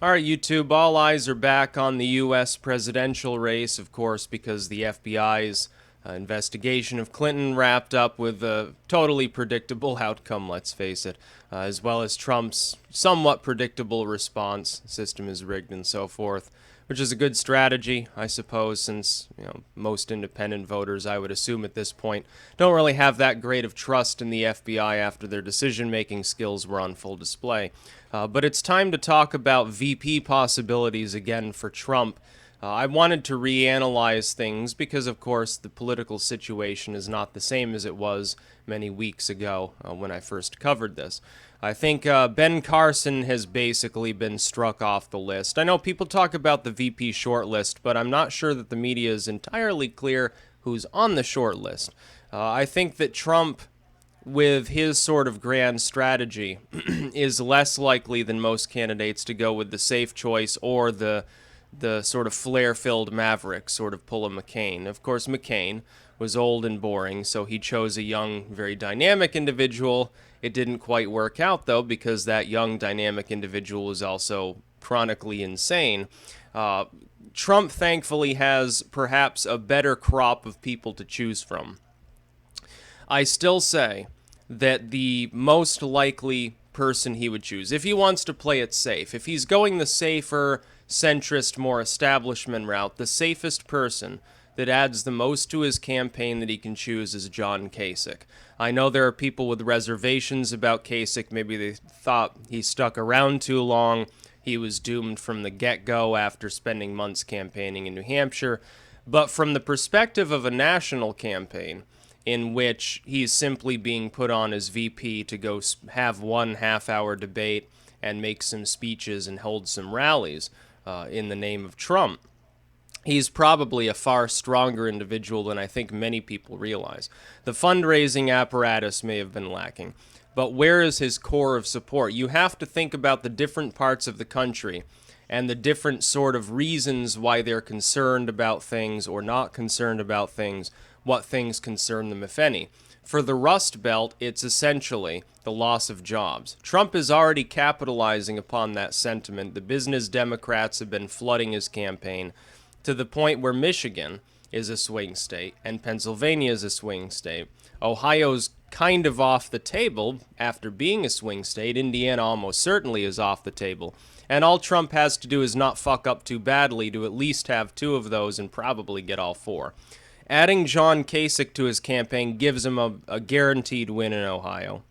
All right, YouTube, all eyes are back on the U.S. presidential race, of course, because the FBI's investigation of Clinton wrapped up with a totally predictable outcome, let's face it, as well as Trump's somewhat predictable response, system is rigged and so forth, which is a good strategy, I suppose, since most independent voters, I would assume at this point, don't really have that great of trust in the FBI after their decision-making skills were on full display. But it's time to talk about VP possibilities again for Trump. I wanted to reanalyze things because, of course, the political situation is not the same as it was many weeks ago when I first covered this. I think Ben Carson has basically been struck off the list. I know people talk about the VP shortlist, but I'm not sure that the media is entirely clear who's on the shortlist. I think that Trump, with his sort of grand strategy, is less likely than most candidates to go with the safe choice or the sort of flair-filled maverick, sort of pull a McCain. Of course, McCain was old and boring, so he chose a young, very dynamic individual. It didn't quite work out, though, because that young, dynamic individual was also chronically insane. Trump, thankfully, has perhaps a better crop of people to choose from. I still say that the most likely person he would choose, if he wants to play it safe, if he's going the safer, centrist, more establishment route, the safest person that adds the most to his campaign that he can choose is John Kasich. I know there are people with reservations about Kasich. Maybe they thought he stuck around too long. He was doomed from the get-go after spending months campaigning in New Hampshire. But from the perspective of a national campaign, in which he's simply being put on as VP to go have one half-hour debate and make some speeches and hold some rallies in the name of Trump, he's probably a far stronger individual than I think many people realize. The fundraising apparatus may have been lacking, but where is his core of support? You have to think about the different parts of the country and the different sort of reasons why they're concerned about things or not concerned about things, what things concern them, if any. For the Rust Belt, it's essentially the loss of jobs. Trump is already capitalizing upon that sentiment. The business Democrats have been flooding his campaign to the point where Michigan is a swing state and Pennsylvania is a swing state. Ohio's kind of off the table after being a swing state. Indiana almost certainly is off the table. And all Trump has to do is not fuck up too badly to at least have two of those and probably get all four. Adding John Kasich to his campaign gives him a guaranteed win in Ohio.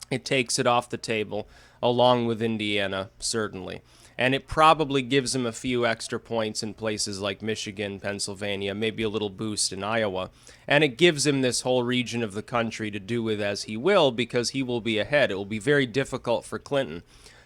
It takes it off the table, along with Indiana, certainly. And it probably gives him a few extra points in places like Michigan, Pennsylvania, maybe a little boost in Iowa. And it gives him this whole region of the country to do with as he will, because he will be ahead. It will be very difficult for Clinton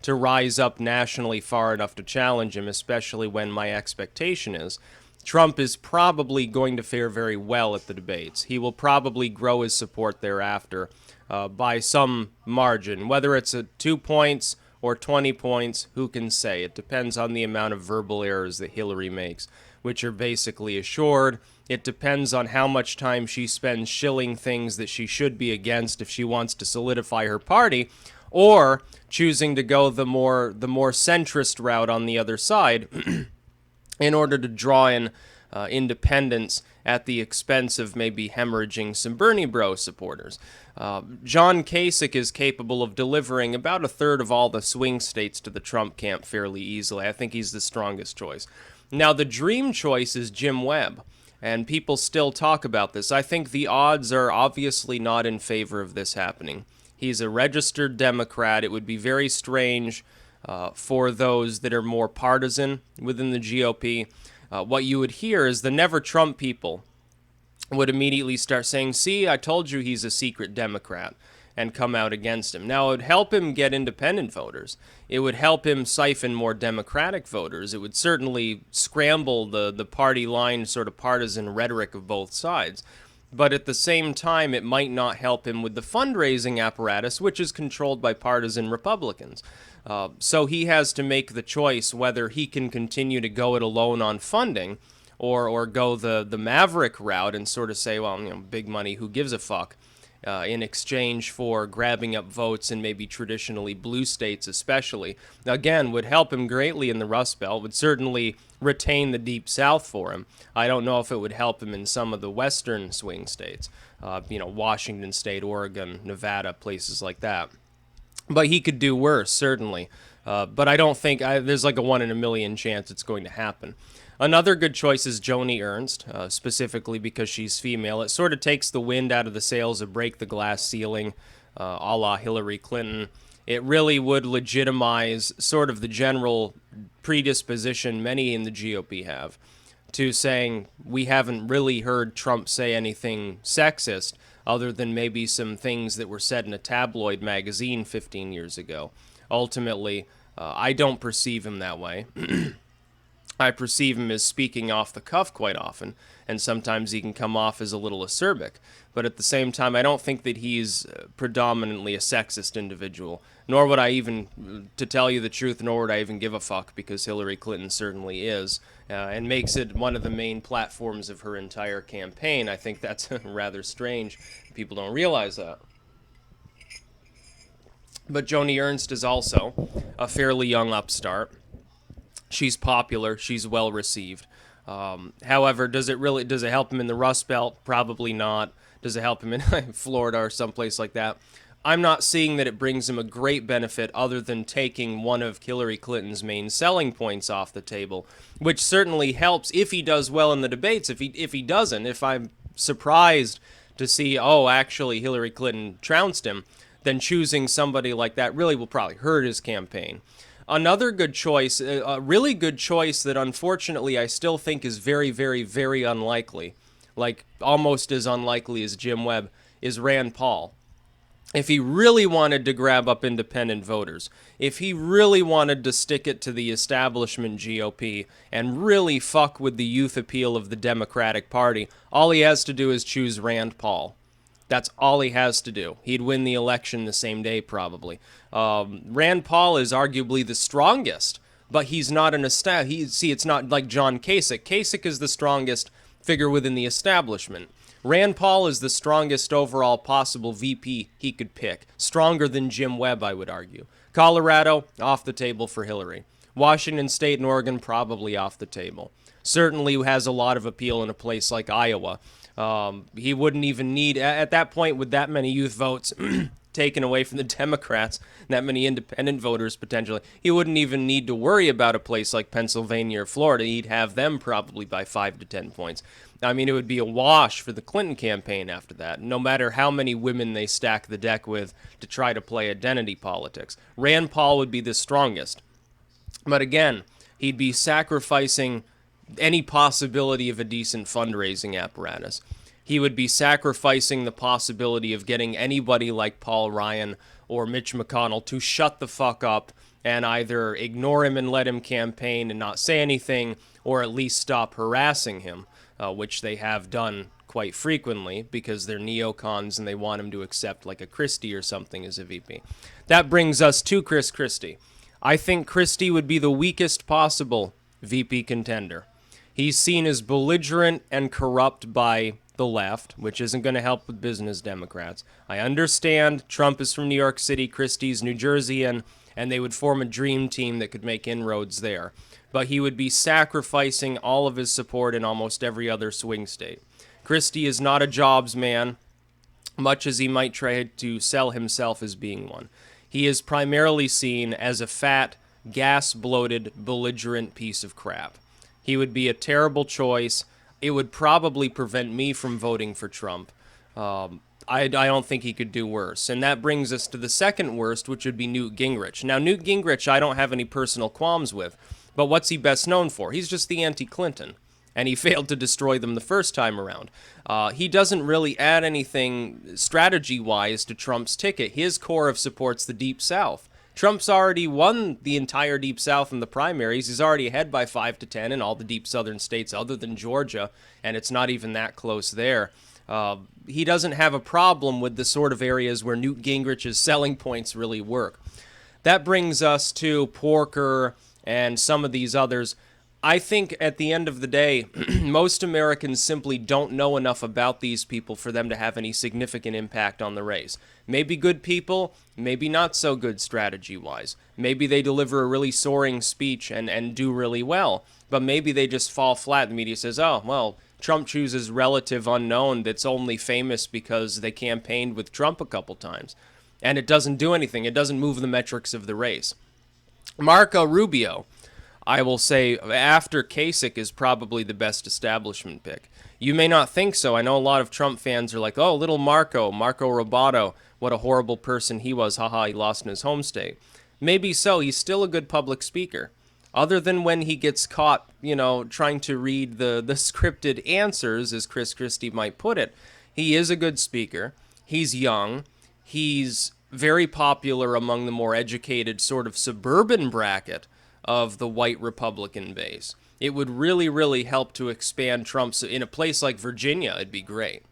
to rise up nationally far enough to challenge him, especially when my expectation is Trump is probably going to fare very well at the debates. He will probably grow his support thereafter by some margin. Whether it's 2 points or 20 points, who can say? It depends on the amount of verbal errors that Hillary makes, which are basically assured. It depends on how much time she spends shilling things that she should be against if she wants to solidify her party, or choosing to go the more centrist route on the other side in order to draw in independents at the expense of maybe hemorrhaging some Bernie Bro supporters. John Kasich is capable of delivering about a third of all the swing states to the Trump camp fairly easily. I think he's the strongest choice. Now, the dream choice is Jim Webb, and people still talk about this. I think the odds are obviously not in favor of this happening. He's a registered Democrat. It would be very strange for those that are more partisan within the GOP. What you would hear is the Never Trump people would immediately start saying, see, I told you he's a secret Democrat, and come out against him. Now, it would help him get independent voters. It would help him siphon more Democratic voters. It would certainly scramble the party line sort of partisan rhetoric of both sides. But at the same time, it might not help him with the fundraising apparatus, which is controlled by partisan Republicans. So he has to make the choice whether he can continue to go it alone on funding or go the maverick route and sort of say, well, big money, who gives a fuck? in exchange for grabbing up votes in maybe traditionally blue states especially. Again, would help him greatly in the Rust Belt, would certainly retain the Deep South for him. I don't know if it would help him in some of the western swing states, Washington State, Oregon, Nevada, places like that. But he could do worse, certainly. But I don't think there's like a 1 in a million chance it's going to happen. Another good choice is Joni Ernst, specifically because she's female. It sort of takes the wind out of the sails of break the glass ceiling, a la Hillary Clinton. It really would legitimize sort of the general predisposition many in the GOP have to saying we haven't really heard Trump say anything sexist other than maybe some things that were said in a tabloid magazine 15 years ago. Ultimately, I don't perceive him that way. I perceive him as speaking off the cuff quite often, and sometimes he can come off as a little acerbic. But at the same time, I don't think that he's predominantly a sexist individual, nor would I even, to tell you the truth, nor would I even give a fuck, because Hillary Clinton certainly is, and makes it one of the main platforms of her entire campaign. I think that's rather strange. People don't realize that. But Joni Ernst is also a fairly young upstart. She's popular. She's well received. However, does it help him in the Rust Belt? Probably not. Does it help him in Florida or someplace like that? I'm not seeing that it brings him a great benefit other than taking one of Hillary Clinton's main selling points off the table, which certainly helps if he does well in the debates. If he doesn't, if I'm surprised to see, actually Hillary Clinton trounced him, then choosing somebody like that really will probably hurt his campaign. Another good choice, a really good choice that unfortunately I still think is very, very, very unlikely, like almost as unlikely as Jim Webb, is Rand Paul. If he really wanted to grab up independent voters, if he really wanted to stick it to the establishment GOP and really fuck with the youth appeal of the Democratic Party, all he has to do is choose Rand Paul. That's all he has to do. He'd win the election the same day, probably. Rand Paul is arguably the strongest, but he's not an it's not like John Kasich. Kasich is the strongest figure within the establishment. Rand Paul is the strongest overall possible VP he could pick. Stronger than Jim Webb, I would argue. Colorado, off the table for Hillary. Washington State and Oregon, probably off the table. Certainly has a lot of appeal in a place like Iowa. He wouldn't even need, at that point, with that many youth votes taken away from the Democrats, that many independent voters potentially, he wouldn't even need to worry about a place like Pennsylvania or Florida. He'd have them probably by 5 to 10 points. I mean, it would be a wash for the Clinton campaign after that, no matter how many women they stack the deck with to try to play identity politics. Rand Paul would be the strongest. But again, he'd be sacrificing any possibility of a decent fundraising apparatus. He would be sacrificing the possibility of getting anybody like Paul Ryan or Mitch McConnell to shut the fuck up and either ignore him and let him campaign and not say anything, or at least stop harassing him, which they have done quite frequently because they're neocons and they want him to accept like a Christie or something as a VP. That brings us to Chris Christie. I think Christie would be the weakest possible VP contender. He's seen as belligerent and corrupt by the left, which isn't going to help with business Democrats. I understand Trump is from New York City, Christie's New Jersey, and they would form a dream team that could make inroads there. But he would be sacrificing all of his support in almost every other swing state. Christie is not a jobs man, much as he might try to sell himself as being one. He is primarily seen as a fat, gas-bloated, belligerent piece of crap. He would be a terrible choice. It would probably prevent me from voting for Trump. I don't think he could do worse. And that brings us to the second worst, which would be Newt Gingrich. Now, Newt Gingrich, I don't have any personal qualms with. But what's he best known for? He's just the anti-Clinton. And he failed to destroy them the first time around. He doesn't really add anything strategy-wise to Trump's ticket. His core of support's the Deep South. Trump's already won the entire Deep South in the primaries. He's already ahead by 5 to 10 in all the deep southern states other than Georgia, and it's not even that close there. He doesn't have a problem with the sort of areas where Newt Gingrich's selling points really work. That brings us to Porker and some of these others. I think at the end of the day, most Americans simply don't know enough about these people for them to have any significant impact on the race. Maybe good people, maybe not so good strategy-wise. Maybe they deliver a really soaring speech and do really well, but maybe they just fall flat. The media says, oh, well, Trump chooses relative unknown that's only famous because they campaigned with Trump a couple times. And it doesn't do anything. It doesn't move the metrics of the race. Marco Rubio, I will say, after Kasich, is probably the best establishment pick. You may not think so. I know a lot of Trump fans are like, oh, little Marco Roboto, what a horrible person he was. Haha, he lost in his home state. Maybe so. He's still a good public speaker. Other than when he gets caught, trying to read the scripted answers, as Christie might put it, he is a good speaker. He's young. He's very popular among the more educated sort of suburban bracket of the white Republican base. It would really, really help to expand Trump's. In a place like Virginia, it'd be great.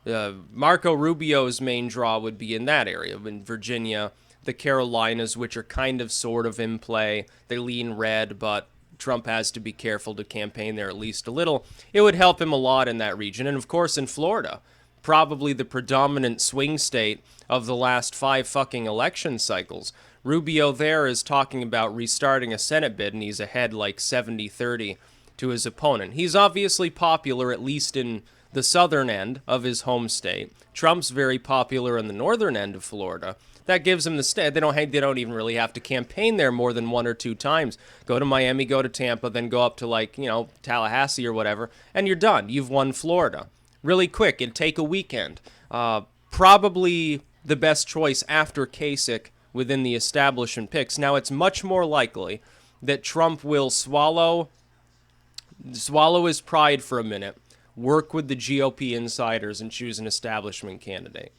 Marco Rubio's main draw would be in that area, in Virginia, the Carolinas, which are kind of sort of in play. They lean red, but Trump has to be careful to campaign there at least a little. It would help him a lot in that region. And of course in Florida, probably the predominant swing state of the last 5 fucking election cycles. Rubio there is talking about restarting a Senate bid, and he's ahead like 70-30 to his opponent. He's obviously popular, at least in the southern end of his home state. Trump's very popular in the northern end of Florida. That gives them the state. They don't even really have to campaign there more than 1 or 2 times. Go to Miami, go to Tampa, then go up to Tallahassee or whatever, and you're done. You've won Florida. Really quick. It'd take a weekend. Probably the best choice after Kasich within the establishment picks. Now, it's much more likely that Trump will swallow his pride for a minute, work with the GOP insiders, and choose an establishment candidate.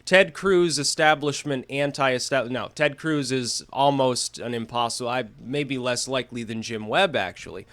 Ted Cruz, establishment, anti-establishment. No, Ted Cruz is almost an impossible. Maybe less likely than Jim Webb, actually.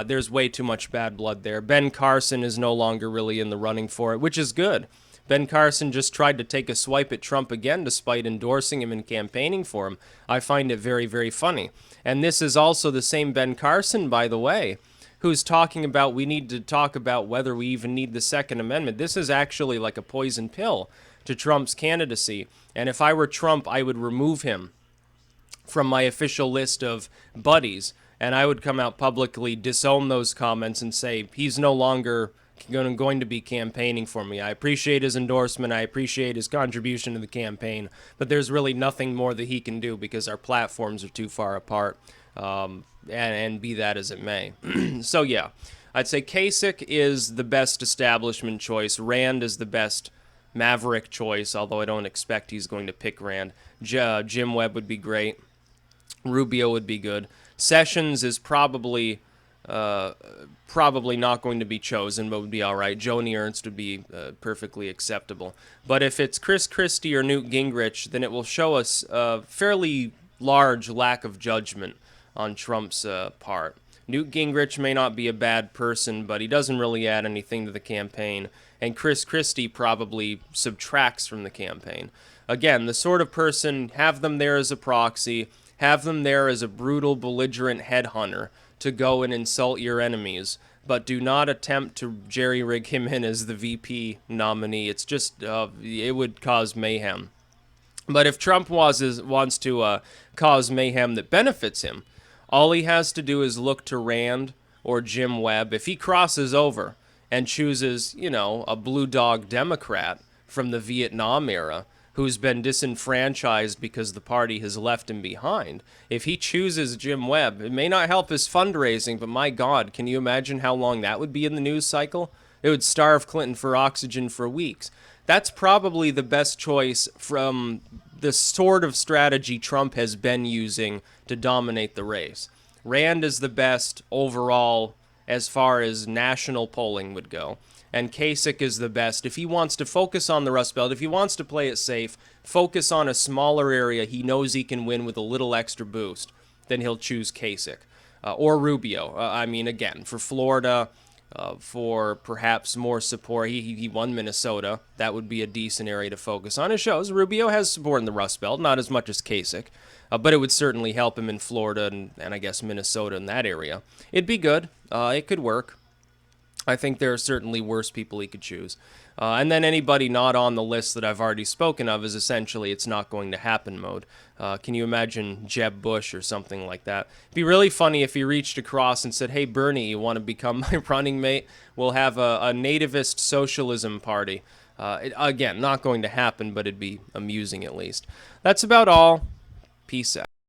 There's way too much bad blood there. Ben Carson is no longer really in the running for it, which is good. Ben Carson just tried to take a swipe at Trump again despite endorsing him and campaigning for him. I find it very, very funny. And this is also the same Ben Carson, by the way, who's talking about we need to talk about whether we even need the Second Amendment. This is actually like a poison pill to Trump's candidacy. And if I were Trump, I would remove him from my official list of buddies. And I would come out publicly, disown those comments, and say he's no longer going to be campaigning for me. I appreciate his endorsement. I appreciate his contribution to the campaign. But there's really nothing more that he can do because our platforms are too far apart. And be that as it may. So, yeah, I'd say Kasich is the best establishment choice. Rand is the best maverick choice, although I don't expect he's going to pick Rand. Jim Webb would be great. Rubio would be good. Sessions is probably not going to be chosen, but would be all right. Joni Ernst would be perfectly acceptable. But if it's Christie or Newt Gingrich, then it will show us a fairly large lack of judgment on Trump's part. Newt Gingrich may not be a bad person, but he doesn't really add anything to the campaign. And Christie probably subtracts from the campaign. Again, the sort of person, have them there as a proxy, have them there as a brutal, belligerent headhunter to go and insult your enemies, but do not attempt to jerry-rig him in as the VP nominee. It's just, it would cause mayhem. But if Trump wants to cause mayhem that benefits him, all he has to do is look to Rand or Jim Webb. If he crosses over and chooses, a blue dog Democrat from the Vietnam era who's been disenfranchised because the party has left him behind, if he chooses Jim Webb, it may not help his fundraising, but my God, can you imagine how long that would be in the news cycle? It would starve Clinton for oxygen for weeks. That's probably the best choice from the sort of strategy Trump has been using to dominate the race. Rand is the best overall as far as national polling would go. And Kasich is the best. If he wants to focus on the Rust Belt, if he wants to play it safe, focus on a smaller area he knows he can win with a little extra boost, then he'll choose Kasich. Or Rubio. Again, for Florida, for perhaps more support. He won Minnesota. That would be a decent area to focus on. It shows Rubio has support in the Rust Belt, not as much as Kasich, but it would certainly help him in Florida and I guess Minnesota in that area. It'd be good. It could work. I think there are certainly worse people he could choose. And then anybody not on the list that I've already spoken of is essentially it's not going to happen mode. Can you imagine Jeb Bush or something like that? It'd be really funny if he reached across and said, hey, Bernie, you want to become my running mate? We'll have a nativist socialism party. Again, not going to happen, but it'd be amusing at least. That's about all. Peace out.